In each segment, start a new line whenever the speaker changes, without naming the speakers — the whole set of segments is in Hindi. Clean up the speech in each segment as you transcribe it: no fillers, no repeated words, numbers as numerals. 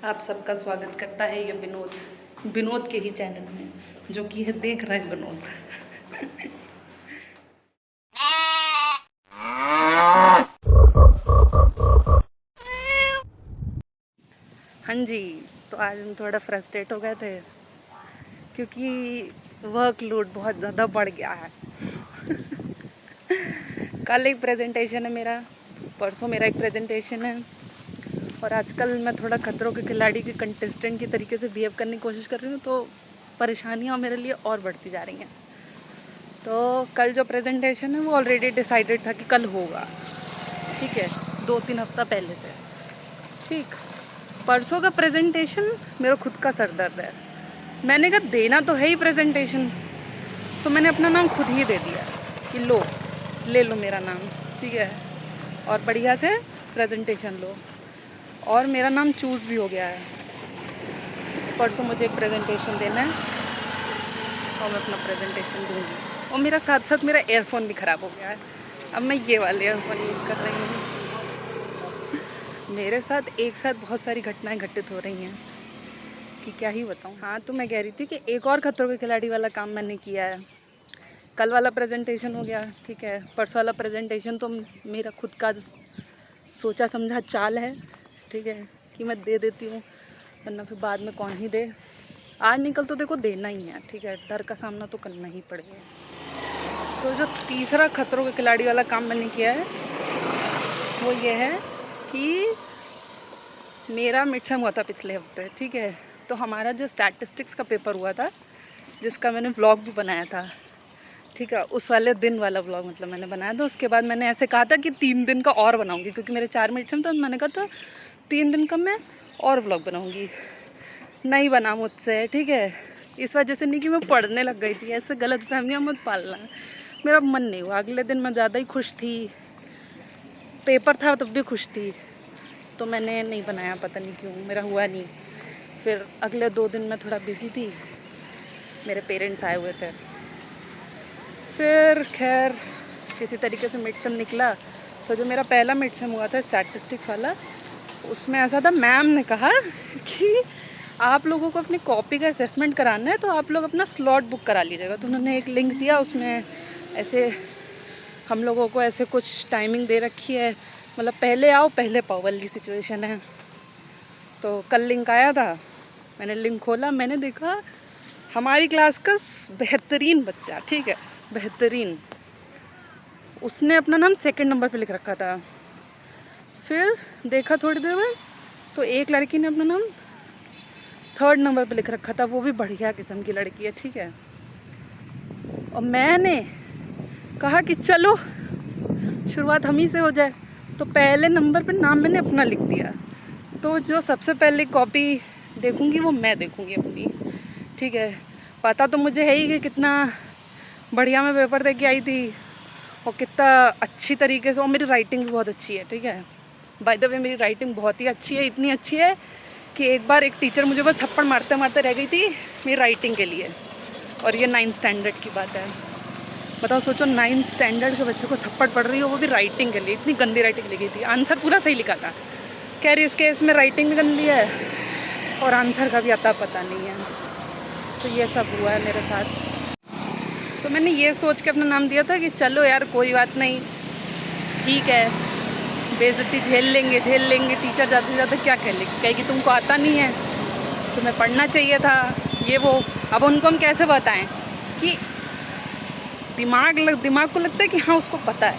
आप सबका स्वागत करता है ये विनोद के ही चैनल में, जो कि है देख रहा है विनोद। हाँ जी, तो आज हम थोड़ा फ्रस्ट्रेट हो गए थे क्योंकि वर्कलोड बहुत ज़्यादा बढ़ गया है। कल एक प्रेजेंटेशन है मेरा, परसों मेरा एक प्रेजेंटेशन है, और आजकल मैं थोड़ा खतरों के खिलाड़ी के कंटेस्टेंट की तरीके से बिहेव करने की कोशिश कर रही हूँ, तो परेशानियाँ मेरे लिए और बढ़ती जा रही हैं। तो कल जो प्रेजेंटेशन है वो ऑलरेडी डिसाइडेड था कि कल होगा, ठीक है, 2-3 हफ्ता पहले से। ठीक, परसों का प्रेजेंटेशन मेरा खुद का सर दर्द है। मैंने कहा देना तो है ही प्रेजेंटेशन, तो मैंने अपना नाम खुद ही दे दिया कि लो, ले लो मेरा नाम, ठीक है, और बढ़िया से प्रेजेंटेशन लो। और मेरा नाम चूज़ भी हो गया है। परसों मुझे एक प्रेजेंटेशन देना है और मैं अपना प्रेजेंटेशन दूँगी। और मेरा साथ साथ मेरा एयरफोन भी ख़राब हो गया है, अब मैं ये वाले एयरफोन यूज़ कर रही हूँ। मेरे साथ एक साथ बहुत सारी घटनाएं घटित हो रही हैं कि क्या ही बताऊँ। हाँ, तो मैं कह रही थी कि एक और खतरों के खिलाड़ी वाला काम मैंने किया है। कल वाला प्रेजेंटेशन हो गया, ठीक है, परसों वाला प्रेजेंटेशन तो मेरा खुद का सोचा समझा चाल है, ठीक है, कि मैं दे देती हूँ, वरना फिर बाद में कौन ही दे। आज निकल तो देखो देना ही है, ठीक है, डर का सामना तो करना ही पड़ेगा। तो जो तीसरा खतरों के खिलाड़ी वाला काम मैंने किया है वो ये है कि मेरा मिड सेम हुआ था पिछले हफ्ते, ठीक है, तो हमारा जो स्टैटिस्टिक्स का पेपर हुआ था, जिसका मैंने व्लॉग भी बनाया था, ठीक है, उस वाले दिन वाला व्लॉग मतलब मैंने बनाया था। उसके बाद मैंने ऐसे कहा था कि 3 दिन का और बनाऊंगी, क्योंकि मेरे 4 मिड सेम, तो मैंने कहा था 3 दिन का मैं और व्लॉग बनाऊंगी। नहीं बना मुझसे, ठीक है, इस वजह से नहीं कि मैं पढ़ने लग गई थी, ऐसे गलत फहमियाँ मत पालना। मेरा मन नहीं हुआ, अगले दिन मैं ज़्यादा ही खुश थी, पेपर था तब भी खुश थी, तो मैंने नहीं बनाया, पता नहीं क्यों मेरा हुआ नहीं। फिर अगले 2 दिन मैं थोड़ा बिज़ी थी, मेरे पेरेंट्स आए हुए थे, फिर खैर किसी तरीके से मिड सेम निकला। तो जो मेरा पहला मिड सेम हुआ था स्टैटिस्टिक्स वाला, उसमें ऐसा था, मैम ने कहा कि आप लोगों को अपनी कॉपी का असेसमेंट कराना है तो आप लोग अपना स्लॉट बुक करा लीजिएगा। तो उन्होंने एक लिंक दिया, उसमें ऐसे हम लोगों को ऐसे कुछ टाइमिंग दे रखी है, मतलब पहले आओ पहले पाओ वाली सिचुएशन है। तो कल लिंक आया था, मैंने लिंक खोला, मैंने देखा हमारी क्लास का बेहतरीन बच्चा, ठीक है, बेहतरीन, उसने अपना नाम 2nd नंबर पे लिख रखा था। फिर देखा थोड़ी देर में तो एक लड़की ने अपना नाम 3rd नंबर पे लिख रखा था, वो भी बढ़िया किस्म की लड़की है, ठीक है। और मैंने कहा कि चलो शुरुआत हम ही से हो जाए, तो पहले नंबर पे नाम मैंने अपना लिख दिया। तो जो सबसे पहले कॉपी देखूंगी वो मैं देखूंगी अपनी, ठीक है। पता तो मुझे है ही कि कितना बढ़िया मैं पेपर दे के आई थी और कितना अच्छी तरीके से, और मेरी राइटिंग भी बहुत अच्छी है, ठीक है, बाय द वे मेरी राइटिंग बहुत ही अच्छी है, इतनी अच्छी है कि एक बार एक टीचर मुझे बस थप्पड़ मारते मारते रह गई थी मेरी राइटिंग के लिए, और ये 9th स्टैंडर्ड की बात है। बताओ, सोचो 9th स्टैंडर्ड के बच्चों को थप्पड़ पड़ रही हो, वो भी राइटिंग के लिए, इतनी गंदी राइटिंग लिखी थी, आंसर पूरा सही लिखा था, कह रही इस केस में राइटिंग भी गंदी है और आंसर का भी अता पता नहीं है। तो ये सब हुआ है मेरे साथ। तो मैंने ये सोच के अपना नाम दिया था कि चलो यार कोई बात नहीं, ठीक है, बेइज्जती झेल लेंगे, टीचर ज़्यादा से ज़्यादा क्या कहेगी तुमको आता नहीं है, तुम्हें पढ़ना चाहिए था, ये वो। अब उनको हम कैसे बताएं कि दिमाग को लगता है कि हाँ उसको पता है,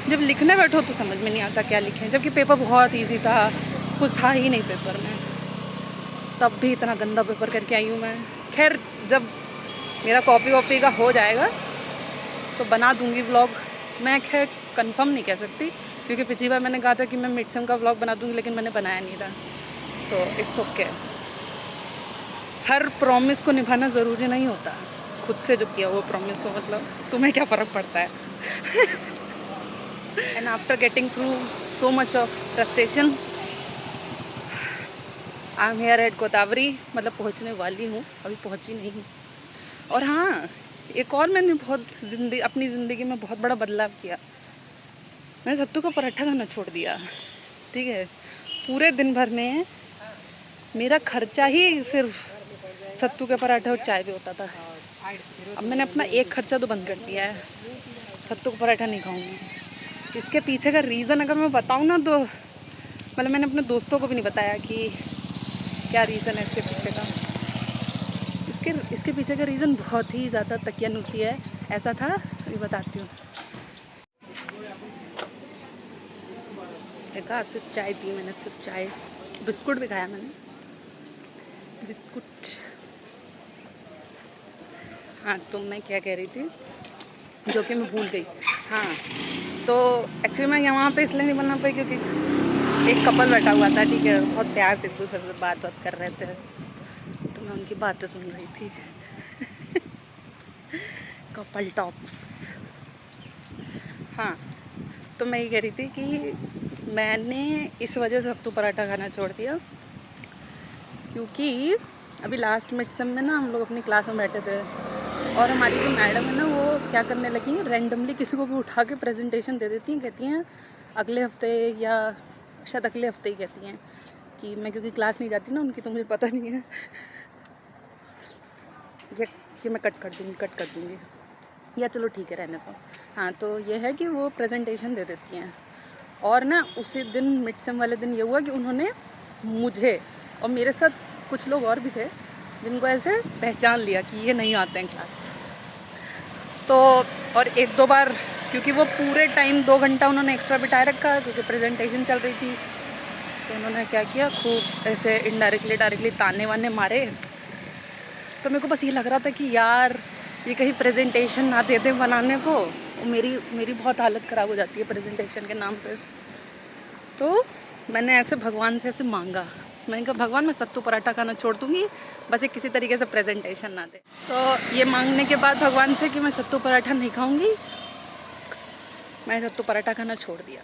जब लिखने बैठो तो समझ में नहीं आता क्या लिखें, जबकि पेपर बहुत ईजी था, कुछ था ही नहीं पेपर में, तब भी इतना गंदा पेपर करके आई हूँ मैं। खैर जब मेरा कॉपी वॉपी का हो जाएगा तो बना दूँगी व्लॉग, मैं खैर कंफर्म नहीं कह सकती, क्योंकि पिछली बार मैंने कहा था कि मैं मिड सेम का व्लॉग बना दूँगी, लेकिन मैंने बनाया नहीं था। So it's okay, her promise को निभाना ज़रूरी नहीं होता, खुद से जो किया वो प्रॉमिस हो, मतलब तुम्हें क्या फ़र्क पड़ता है। And after getting through so much of frustration, I am here eight Godavari, मतलब पहुंचने वाली हूँ, अभी पहुंची नहीं हूँ। और हाँ, एक और मैंने अपनी ज़िंदगी में बहुत बड़ा बदलाव किया, मैंने सत्तू का पराठा खाना छोड़ दिया, ठीक है। पूरे दिन भर में मेरा खर्चा ही सिर्फ सत्तू के पराठे और चाय पे होता था। अब मैंने अपना एक खर्चा तो बंद कर दिया है, सत्तू का पराठा नहीं खाऊंगी। इसके पीछे का रीज़न अगर मैं बताऊँ ना तो मतलब मैंने अपने दोस्तों को भी नहीं बताया कि क्या रीज़न है इसके पीछे का। इसके पीछे का रीज़न बहुत ही ज़्यादा तकियानुसी है। ऐसा था, ये बताती हूँ। देखा, सिर्फ चाय पी मैंने, सिर्फ चाय। बिस्कुट भी खाया मैंने, बिस्कुट। हाँ, तो मैं क्या कह रही थी जो कि मैं भूल गई। हाँ, तो एक्चुअली मैं यहाँ पे इसलिए नहीं बनना पाई क्योंकि एक कपल बैठा हुआ था, ठीक है, बहुत प्यार से एक दूसरे से बात कर रहे थे, तो मैं उनकी बातें सुन रही थी। Couple talks. हाँ, तो मैं ये कह रही थी कि मैंने इस वजह से सत्तू पराठा खाना छोड़ दिया क्योंकि अभी लास्ट मिड सेम में ना हम लोग अपनी क्लास में बैठे थे और हमारी जो मैडम है ना वो क्या करने लगी, रैंडमली किसी को भी उठा के प्रेजेंटेशन दे देती हैं। कहती हैं अगले हफ्ते, या शायद अगले हफ्ते ही कहती हैं कि मैं क्योंकि क्लास नहीं जाती ना उनकी, तो मुझे पता नहीं है। ये मैं कट कर दूँगी या चलो ठीक है रहने दो। हाँ, तो ये है कि वो प्रेजेंटेशन दे देती हैं और ना उसी दिन मिड सेम वाले दिन ये हुआ कि उन्होंने मुझे और मेरे साथ कुछ लोग और भी थे जिनको ऐसे पहचान लिया कि ये नहीं आते हैं क्लास। तो और एक दो बार, क्योंकि वो पूरे टाइम 2 घंटा उन्होंने एक्स्ट्रा बिठाए रखा क्योंकि प्रेजेंटेशन चल रही थी, तो उन्होंने क्या किया, खूब ऐसे इनडायरेक्टली डायरेक्टली ताने वाने मारे। तो मेरे को बस ये लग रहा था कि यार ये कहीं प्रेजेंटेशन ना दे दें बनाने को, मेरी बहुत हालत ख़राब हो जाती है प्रेजेंटेशन के नाम पे। तो मैंने ऐसे भगवान से ऐसे मांगा, मैंने कहा भगवान मैं सत्तू पराठा खाना छोड़ दूँगी, बस एक किसी तरीके से प्रेजेंटेशन ना दे। तो ये मांगने के बाद भगवान से कि मैं सत्तू पराठा नहीं खाऊँगी, मैं सत्तू पराठा खाना छोड़ दिया।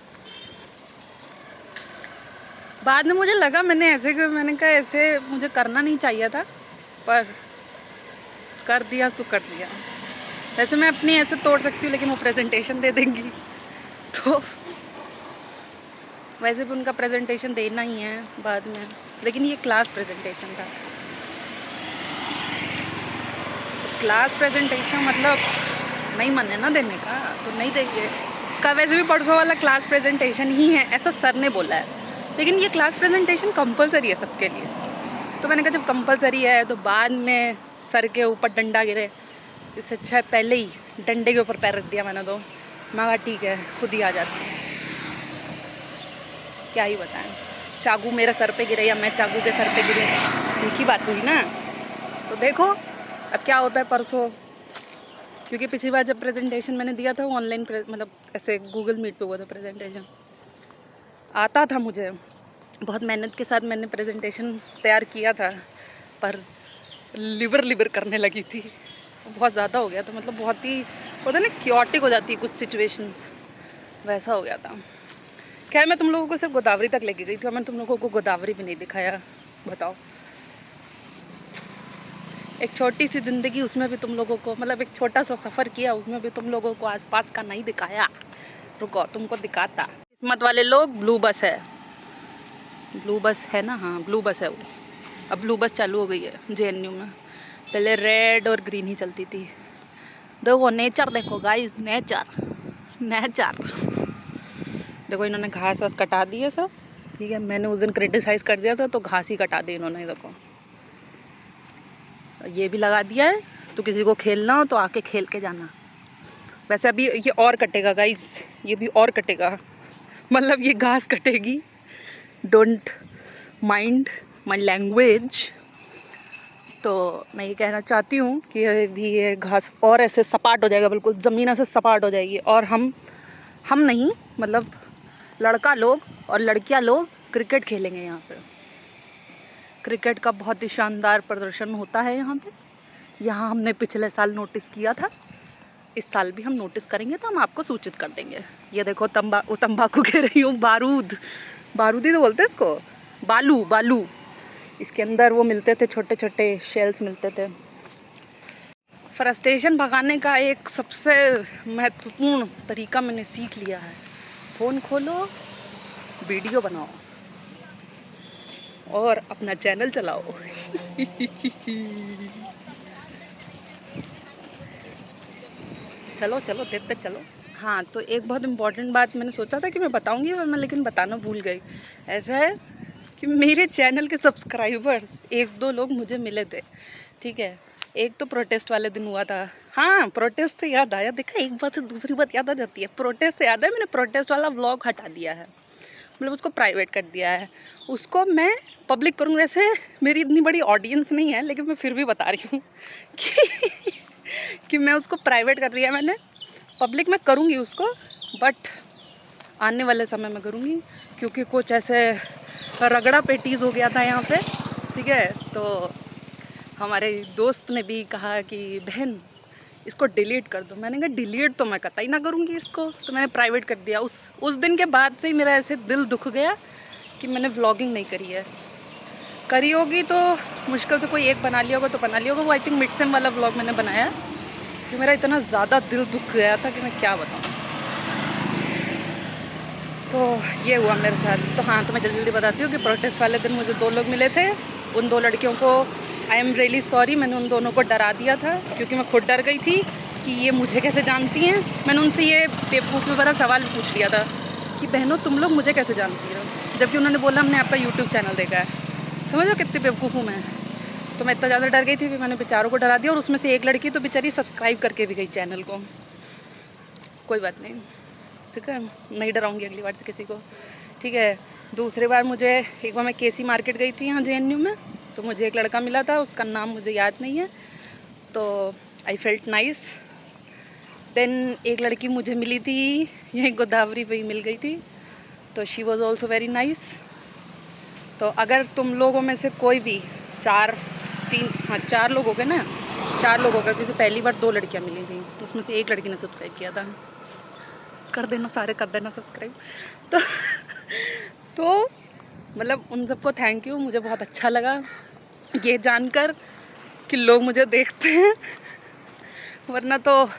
बाद में मुझे लगा मैंने कहा ऐसे मुझे करना नहीं चाहिए था, पर कर दिया सो कर दिया। वैसे मैं अपनी ऐसे तोड़ सकती हूँ लेकिन वो प्रेजेंटेशन दे देंगी, तो वैसे भी उनका प्रेजेंटेशन देना ही है बाद में, लेकिन ये क्लास प्रेजेंटेशन था। तो क्लास प्रेजेंटेशन मतलब नहीं मन है ना देने का, तो नहीं देंगे का। वैसे भी परसों वाला क्लास प्रेजेंटेशन ही है ऐसा सर ने बोला है, लेकिन ये क्लास प्रेजेंटेशन कंपलसरी है सबके लिए। तो मैंने कहा जब कंपलसरी है तो बाद में सर के ऊपर डंडा गिरे, इससे अच्छा है पहले ही डंडे के ऊपर पैर रख दिया मैंने। तो मैं कहा ठीक है खुद ही आ जाती, क्या ही बताएं। चाकू मेरे सर पे गिरे या मैं चाकू के सर पे गिरे, एक ही बात हुई ना। तो देखो अब क्या होता है परसों, क्योंकि पिछली बार जब प्रेजेंटेशन मैंने दिया था वो ऑनलाइन मतलब ऐसे गूगल मीट पे हुआ था प्रेजेंटेशन। आता था मुझे, बहुत मेहनत के साथ मैंने प्रेजेंटेशन तैयार किया था, पर लिबर करने लगी थी, बहुत ज़्यादा हो गया। तो मतलब बहुत ही होता है ना, क्योटिक हो जाती है कुछ सिचुएशंस, वैसा हो गया था। खैर मैं तुम लोगों को सिर्फ गोदावरी तक लेके गई थी और मैं तुम लोगों को गोदावरी भी नहीं दिखाया, बताओ। एक छोटी सी ज़िंदगी, उसमें भी तुम लोगों को मतलब एक छोटा सा सफ़र किया, उसमें भी तुम लोगों को आसपास का नहीं दिखाया। रुको तुमको दिखाता। किस्मत वाले लोग, ब्लू बस है, ब्लू बस है ना, हाँ ब्लू बस है वो। अब ब्लू बस चालू हो गई है JNU में, पहले रेड और ग्रीन ही चलती थी। देखो नेचर, देखो गाइस, नेचर देखो। इन्होंने घास वास कटा दी है सब, ठीक है। मैंने उस दिन क्रिटिसाइज़ कर दिया था तो घास ही कटा दी इन्होंने। देखो ये भी लगा दिया है, तो किसी को खेलना हो तो आके खेल के जाना। वैसे अभी ये और कटेगा गाइस, ये भी और कटेगा, मतलब ये घास कटेगी। Don't mind my language. तो मैं ये कहना चाहती हूँ कि अभी ये घास और ऐसे सपाट हो जाएगा, बिल्कुल ज़मीन ऐसे सपाट हो जाएगी, और हम नहीं, मतलब लड़का लोग और लड़कियाँ लोग क्रिकेट खेलेंगे यहाँ पे। क्रिकेट का बहुत ही शानदार प्रदर्शन होता है यहाँ पे। यहाँ हमने पिछले साल नोटिस किया था, इस साल भी हम नोटिस करेंगे तो हम आपको सूचित कर देंगे। ये देखो तंबाकू कह रही हूँ, बारूदी तो बोलते हैं इसको, बालू। इसके अंदर वो मिलते थे, छोटे छोटे शेल्स मिलते थे। फ्रस्ट्रेशन भगाने का एक सबसे महत्वपूर्ण तरीका मैंने सीख लिया है, फ़ोन खोलो, वीडियो बनाओ। और अपना चैनल चलाओ। चलो चलो देखते चलो। हाँ, तो एक बहुत इम्पॉर्टेंट बात मैंने सोचा था कि मैं बताऊंगी, पर मैं लेकिन बताना भूल गई। ऐसा है कि मेरे चैनल के सब्सक्राइबर्स 1-2 लोग मुझे मिले थे, ठीक है। एक तो प्रोटेस्ट वाले दिन हुआ था। हाँ, प्रोटेस्ट से याद आया, देखा एक बात से दूसरी बात याद आ जाती है। प्रोटेस्ट से याद है, मैंने प्रोटेस्ट वाला व्लॉग हटा दिया है, मतलब उसको प्राइवेट कर दिया है। उसको मैं पब्लिक करूँगी। वैसे मेरी इतनी बड़ी ऑडियंस नहीं है, लेकिन मैं फिर भी बता रही हूँ कि मैं उसको प्राइवेट कर दिया मैंने। पब्लिक में करूँगी उसको, बट आने वाले समय में करूँगी, क्योंकि कुछ ऐसे रगड़ा पेटीज़ हो गया था यहाँ पे, ठीक है। तो हमारे दोस्त ने भी कहा कि बहन इसको डिलीट कर दो। मैंने कहा डिलीट तो मैं कतई ना करूँगी इसको, तो मैंने प्राइवेट कर दिया। उस दिन के बाद से ही मेरा ऐसे दिल दुख गया कि मैंने व्लॉगिंग नहीं करी है। करी होगी तो मुश्किल से कोई एक बना लिया होगा तो बना लिया होगा। वो आई थिंक मिडसेम वाला व्लॉग मैंने बनाया, कि मेरा इतना ज़्यादा दिल दुख गया था कि मैं क्या बताऊँ। तो ये हुआ मेरे साथ। तो हाँ, तो मैं जल्दी जल्दी बताती हूँ कि प्रोटेस्ट वाले दिन मुझे 2 लोग मिले थे। उन 2 लड़कियों को आई एम रियली सॉरी, मैंने उन दोनों को डरा दिया था, क्योंकि मैं खुद डर गई थी कि ये मुझे कैसे जानती हैं। मैंने उनसे ये बेवकूफ़ी भरा सवाल पूछ लिया था कि बहनों तुम लोग मुझे कैसे जानती हो, जबकि उन्होंने बोला हमने आपका यूट्यूब चैनल देखा है। समझो कितनी बेवकूफ़ हूँ मैं। तो मैं इतना ज़्यादा डर गई थी कि मैंने बेचारों को डरा दिया, और उसमें से एक लड़की तो बेचारी सब्सक्राइब करके भी गई चैनल को। कोई बात नहीं, ठीक है, नहीं डराऊंगी अगली बार से किसी को, ठीक है। दूसरी बार मुझे एक बार मैं केसी मार्केट गई थी यहाँ JNU में, तो मुझे एक लड़का मिला था, उसका नाम मुझे याद नहीं है, तो आई फेल्ट नाइस। देन एक लड़की मुझे मिली थी यहीं गोदावरी पे ही मिल गई थी, तो she was also very nice. तो अगर तुम लोगों में से कोई भी 4 लोग हो गए ना, 4 लोग हो गए, क्योंकि पहली बार 2 लड़कियाँ मिली थी, उसमें से एक लड़की ने सब्सक्राइब किया था। कर देना, सारे कर देना सब्सक्राइब। तो मतलब उन सबको थैंक यू। मुझे बहुत अच्छा लगा ये जानकर कि लोग मुझे देखते हैं, वरना तो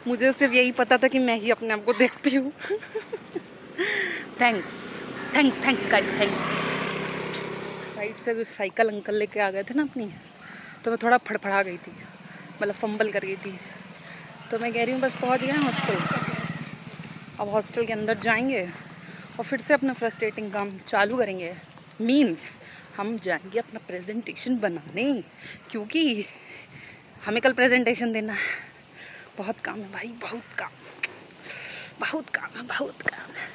मुझे सिर्फ यही पता था कि मैं ही अपने आप को देखती हूँ। Thanks thanks thanks guys, thanks. Side से साइकिल अंकल लेके आ गए थे ना अपनी, तो मैं थोड़ा फड़फड़ा गई थी, मतलब फंबल कर गई थी। तो मैं कह रही हूँ बस पहुँच गए हॉस्टल। अब हॉस्टल के अंदर जाएंगे और फिर से अपना फ्रस्ट्रेटिंग काम चालू करेंगे। मीन्स हम जाएंगे अपना प्रेजेंटेशन बनाने, क्योंकि हमें कल प्रेजेंटेशन देना है। बहुत काम है भाई, बहुत काम है, बहुत काम है।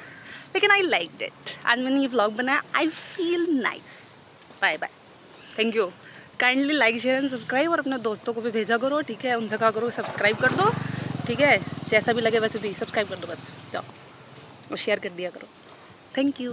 लेकिन आई लाइक इट, एंड मैंने ये व्लॉग बनाया, I feel nice. Bye bye, thank you. Kindly like share and subscribe, और अपने दोस्तों को भी भेजा करो, ठीक है। उनसे कहा करो सब्सक्राइब कर दो, ठीक है। जैसा भी लगे वैसे भी सब्सक्राइब कर दो, बस जाओ और शेयर कर दिया करो। Thank you.